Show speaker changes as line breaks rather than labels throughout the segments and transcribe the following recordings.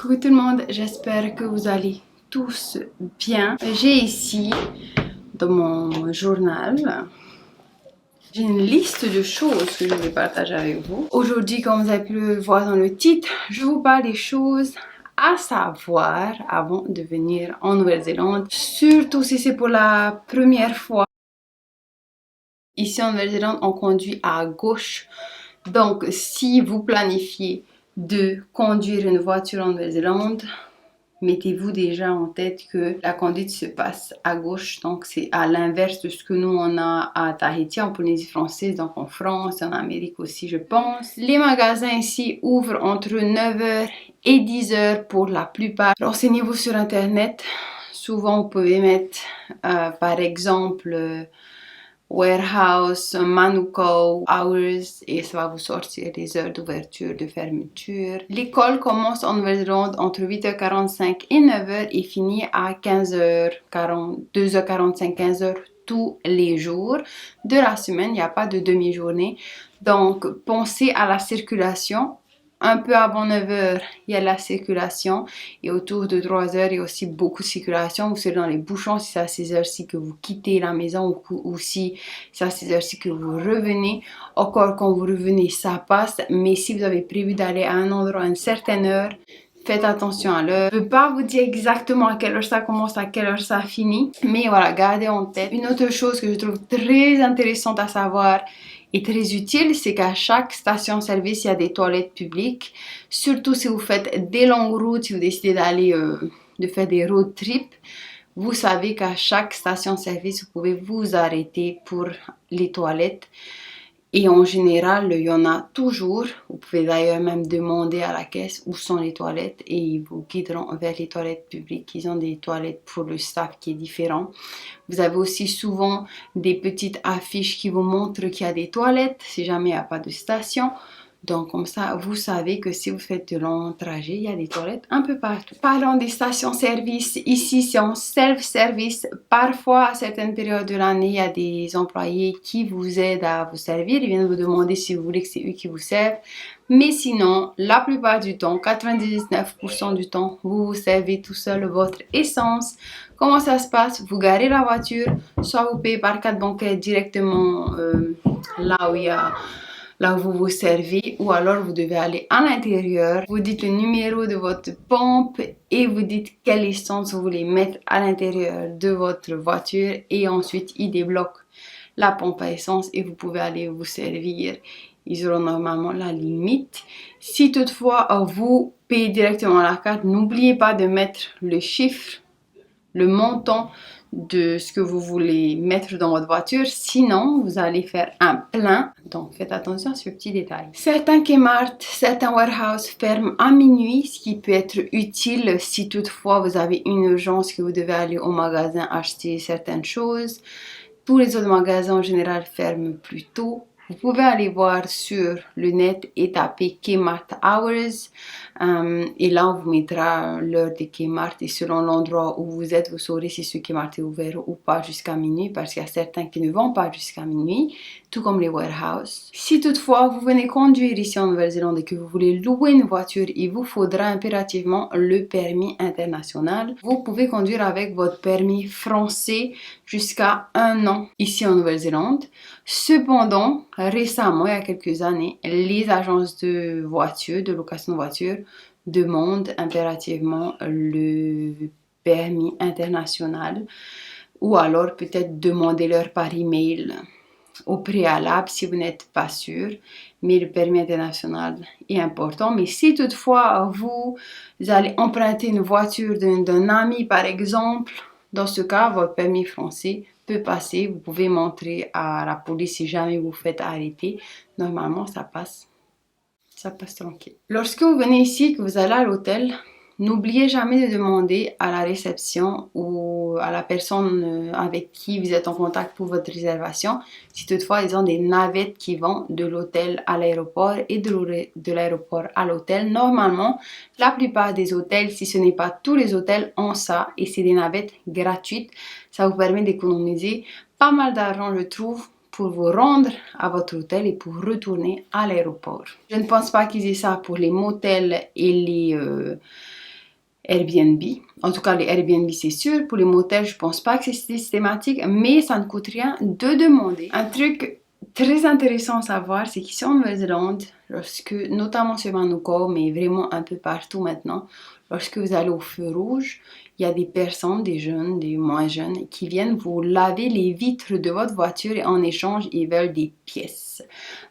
Coucou tout le monde, j'espère que vous allez tous bien. J'ai ici, dans mon journal, j'ai une liste de choses que je vais partager avec vous. Aujourd'hui, comme vous avez pu le voir dans le titre, je vous parle des choses à savoir avant de venir en Nouvelle-Zélande. Surtout si c'est pour la première fois. Ici en Nouvelle-Zélande, on conduit à gauche. Donc, si vous planifiez de conduire une voiture en Nouvelle-Zélande, mettez-vous déjà en tête que la conduite se passe à gauche, donc c'est à l'inverse de ce que nous on a à Tahiti, en Polynésie française, donc en France, en Amérique aussi je pense. Les magasins ici ouvrent entre 9h et 10h pour la plupart. Renseignez-vous sur internet, souvent vous pouvez mettre par exemple warehouse, Manukau, hours et ça va vous sortir les heures d'ouverture, de fermeture. L'école commence en Nouvelle-Zélande entre 8h45 et 9h et finit à 15h40, 2h45, 15h tous les jours de la semaine. Il n'y a pas de demi-journée. Donc, pensez à la circulation. Un peu avant 9h, il y a la circulation et autour de 3h, il y a aussi beaucoup de circulation. Vous serez dans les bouchons si c'est à ces heures-ci que vous quittez la maison ou si c'est à ces heures-ci que vous revenez. Encore quand vous revenez, ça passe. Mais si vous avez prévu d'aller à un endroit à une certaine heure, faites attention à l'heure. Je ne peux pas vous dire exactement à quelle heure ça commence, à quelle heure ça finit. Mais voilà, gardez en tête. Une autre chose que je trouve très intéressante à savoir et très utile, c'est qu'à chaque station-service, il y a des toilettes publiques. Surtout si vous faites des longues routes, si vous décidez d'aller, de faire des road trips. Vous savez qu'à chaque station-service, vous pouvez vous arrêter pour les toilettes. Et en général, il y en a toujours. Vous pouvez d'ailleurs même demander à la caisse où sont les toilettes et ils vous guideront vers les toilettes publiques. Ils ont des toilettes pour le staff qui est différent. Vous avez aussi souvent des petites affiches qui vous montrent qu'il y a des toilettes si jamais il n'y a pas de station. Donc comme ça, vous savez que si vous faites de longs trajets, il y a des toilettes un peu partout. Parlons des stations-service, ici c'est en self-service. Parfois, à certaines périodes de l'année, il y a des employés qui vous aident à vous servir. Ils viennent vous demander si vous voulez que c'est eux qui vous servent. Mais sinon, la plupart du temps, 99% du temps, vous vous servez tout seul votre essence. Comment ça se passe? Vous garez la voiture, soit vous payez par carte bancaire directement là où il y a... là où vous vous servez, ou alors vous devez aller à l'intérieur, vous dites le numéro de votre pompe et vous dites quelle essence vous voulez mettre à l'intérieur de votre voiture et ensuite ils débloquent la pompe à essence et vous pouvez aller vous servir. Ils auront normalement la limite. Si toutefois vous payez directement à la carte, n'oubliez pas de mettre le chiffre, le montant de ce que vous voulez mettre dans votre voiture, sinon vous allez faire un plein. Donc faites attention à ce petit détail. Certains Kmart, certains warehouses ferment à minuit, ce qui peut être utile si toutefois vous avez une urgence que vous devez aller au magasin acheter certaines choses. Tous les autres magasins en général ferment plus tôt. Vous pouvez aller voir sur le net et taper Kmart Hours et là on vous mettra l'heure de Kmart et selon l'endroit où vous êtes, vous saurez si ce Kmart est ouvert ou pas jusqu'à minuit parce qu'il y a certains qui ne vont pas jusqu'à minuit, tout comme les warehouses. Si toutefois vous venez conduire ici en Nouvelle-Zélande et que vous voulez louer une voiture, il vous faudra impérativement le permis international. Vous pouvez conduire avec votre permis français jusqu'à 1 an ici en Nouvelle-Zélande. Cependant, récemment, il y a quelques années, les agences de voitures, de location de voitures, demandent impérativement le permis international ou alors peut-être demandez-leur par email au préalable si vous n'êtes pas sûr. Mais le permis international est important. Mais si toutefois vous allez emprunter une voiture d'un ami par exemple, dans ce cas, votre permis français peut passer. Vous pouvez montrer à la police si jamais vous faites arrêter. Normalement, ça passe. Ça passe tranquille. Lorsque vous venez ici, que vous allez à l'hôtel, n'oubliez jamais de demander à la réception ou à la personne avec qui vous êtes en contact pour votre réservation si toutefois ils ont des navettes qui vont de l'hôtel à l'aéroport et de l'aéroport à l'hôtel. Normalement, la plupart des hôtels, si ce n'est pas tous les hôtels, ont ça et c'est des navettes gratuites. Ça vous permet d'économiser pas mal d'argent, je trouve, pour vous rendre à votre hôtel et pour retourner à l'aéroport. Je ne pense pas qu'ils aient ça pour les motels et Airbnb. En tout cas, les Airbnb, c'est sûr. Pour les motels, je pense pas que c'est systématique, mais ça ne coûte rien de demander. Un truc très intéressant à savoir, c'est qu'ici en Nouvelle-Zélande, notamment sur Vanuatu, mais vraiment un peu partout maintenant, lorsque vous allez au feu rouge, il y a des personnes, des jeunes, des moins jeunes, qui viennent vous laver les vitres de votre voiture et en échange, ils veulent des pièces.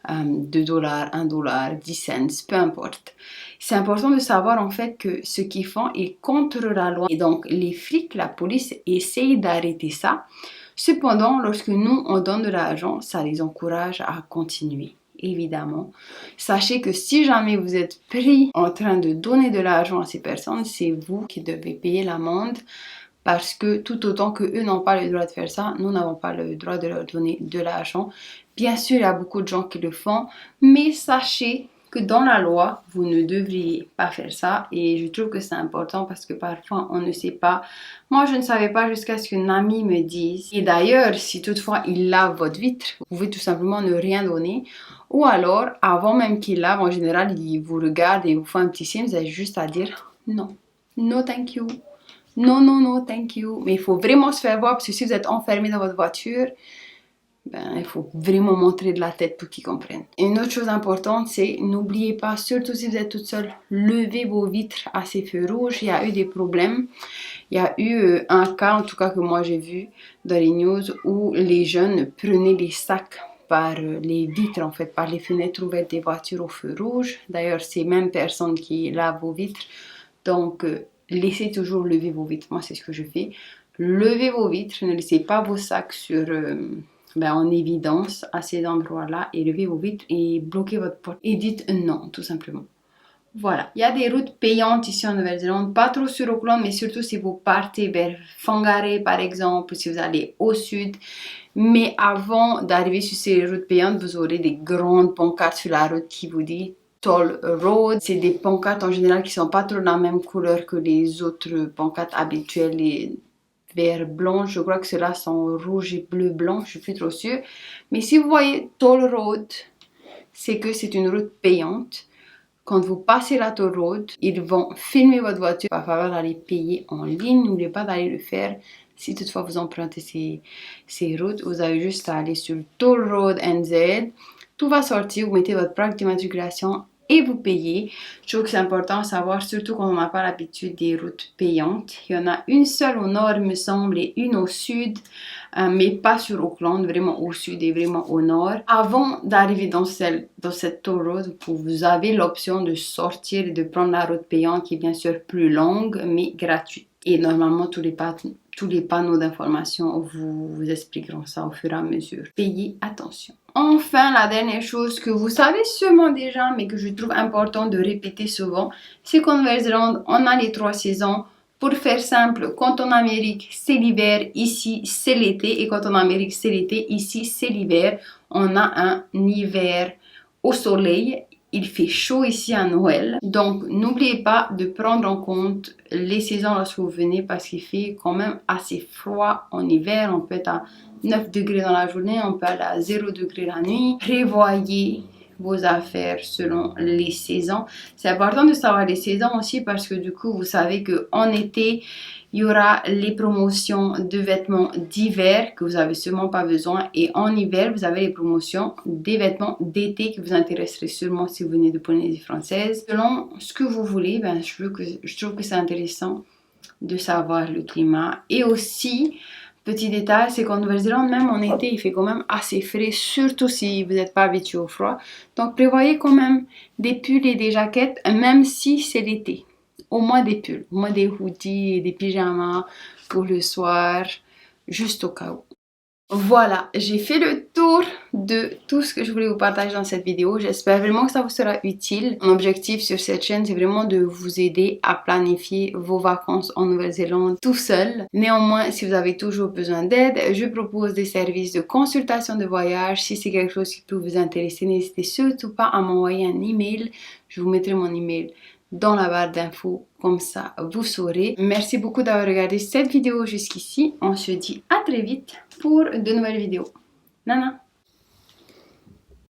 2 dollars, 1 dollar, 10 cents, peu importe. C'est important de savoir en fait que ce qu'ils font est contre la loi. Et donc les flics, la police essayent d'arrêter ça. Cependant, lorsque nous, on donne de l'argent, ça les encourage à continuer. Évidemment. Sachez que si jamais vous êtes pris en train de donner de l'argent à ces personnes, c'est vous qui devez payer l'amende parce que tout autant que eux n'ont pas le droit de faire ça, nous n'avons pas le droit de leur donner de l'argent. Bien sûr, il y a beaucoup de gens qui le font, mais sachez que dans la loi, vous ne devriez pas faire ça et je trouve que c'est important parce que parfois on ne sait pas. Moi, je ne savais pas jusqu'à ce qu'une amie me dise. Et d'ailleurs, si toutefois il lave votre vitre, vous pouvez tout simplement ne rien donner. Ou alors, avant même qu'il lave, en général, il vous regarde et vous fait un petit signe, vous avez juste à dire non. No, thank you. Non, non, non, thank you. Mais il faut vraiment se faire voir parce que si vous êtes enfermé dans votre voiture, ben, il faut vraiment montrer de la tête pour qu'ils comprennent. Et une autre chose importante, c'est n'oubliez pas, surtout si vous êtes toute seule, levez vos vitres à ces feux rouges. Il y a eu des problèmes. Il y a eu un cas, en tout cas que moi j'ai vu dans les news, où les jeunes prenaient des sacs par les vitres, en fait, par les fenêtres ouvertes des voitures au feu rouge. D'ailleurs, c'est même personne qui lave vos vitres. Donc, laissez toujours lever vos vitres. Moi, c'est ce que je fais. Levez vos vitres, ne laissez pas vos sacs sur... en évidence à ces endroits-là et levez vos vitres et bloquez votre porte et dites non, tout simplement. Voilà, il y a des routes payantes ici en Nouvelle-Zélande, pas trop sur Auckland, mais surtout si vous partez vers Whangarei par exemple, si vous allez au sud. Mais avant d'arriver sur ces routes payantes, vous aurez des grandes pancartes sur la route qui vous disent Toll Road. C'est des pancartes en général qui sont pas trop la même couleur que les autres pancartes habituelles et vert blanc, je crois que ceux-là sont rouge et bleu blanc, je suis plus trop sûre. Mais si vous voyez Toll Road, c'est que c'est une route payante. Quand vous passez la Toll Road, ils vont filmer votre voiture. Il va falloir aller payer en ligne. N'oubliez pas d'aller le faire. Si toutefois vous empruntez ces routes, vous avez juste à aller sur Toll Road NZ. Tout va sortir, vous mettez votre plaque d'immatriculation et vous payez. Je trouve que c'est important à savoir, surtout quand on n'a pas l'habitude des routes payantes. Il y en a une seule au nord, il me semble, et une au sud, mais pas sur Auckland, vraiment au sud et vraiment au nord. Avant d'arriver dans cette toll road, vous avez l'option de sortir et de prendre la route payante qui est bien sûr plus longue, mais gratuite. Et normalement, tous les panneaux d'information vous expliqueront ça au fur et à mesure. Payez attention. Enfin, la dernière chose que vous savez sûrement déjà, mais que je trouve important de répéter souvent, c'est qu'en Nouvelle-Zélande, on a les 3 saisons. Pour faire simple, quand en Amérique c'est l'hiver, ici c'est l'été. Et quand en Amérique c'est l'été, ici c'est l'hiver. On a un hiver au soleil. Il fait chaud ici à Noël. Donc, n'oubliez pas de prendre en compte les saisons lorsque vous venez parce qu'il fait quand même assez froid en hiver. On peut être à 9 degrés dans la journée, on peut aller à 0 degrés la nuit. Prévoyez vos affaires selon les saisons. C'est important de savoir les saisons aussi parce que du coup, vous savez qu'en été, il y aura les promotions de vêtements d'hiver que vous n'avez sûrement pas besoin. Et en hiver, vous avez les promotions des vêtements d'été qui vous intéresseraient sûrement si vous venez de Polynésie française. Selon ce que vous voulez, je trouve que c'est intéressant de savoir le climat. Et aussi, petit détail, c'est qu'en Nouvelle-Zélande, même en été, il fait quand même assez frais, surtout si vous n'êtes pas habitué au froid. Donc, prévoyez quand même des pulls et des jaquettes, même si c'est l'été. Au moins des pulls, au moins des hoodies et des pyjamas pour le soir, juste au cas où. Voilà, j'ai fait le tour de tout ce que je voulais vous partager dans cette vidéo. J'espère vraiment que ça vous sera utile. Mon objectif sur cette chaîne, c'est vraiment de vous aider à planifier vos vacances en Nouvelle-Zélande tout seul. Néanmoins, si vous avez toujours besoin d'aide, je propose des services de consultation de voyage. Si c'est quelque chose qui peut vous intéresser, n'hésitez surtout pas à m'envoyer un email. Je vous mettrai mon email dans la barre d'infos, comme ça vous saurez. Merci beaucoup d'avoir regardé cette vidéo jusqu'ici. On se dit à très vite pour de nouvelles vidéos. Nana!